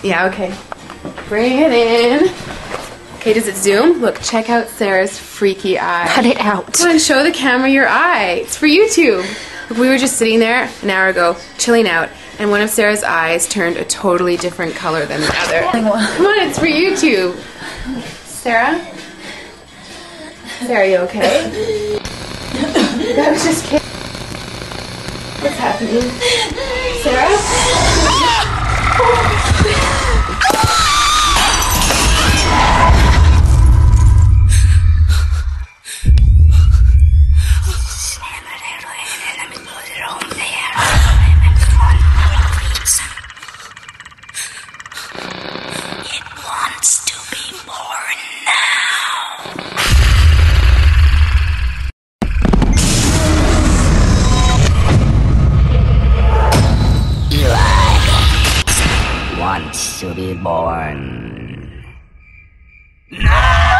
Yeah, okay. Bring it in. Okay, does it zoom? Look, check out Sarah's freaky eye. Cut it out. Come on, show the camera your eye. It's for YouTube. Look, we were just sitting there an hour ago, chilling out, and one of Sarah's eyes turned a totally different color than the other. Come on, it's for YouTube. Sarah? Sarah, are you okay? That was just kidding. What's happening? Sarah? Wants to be born. No!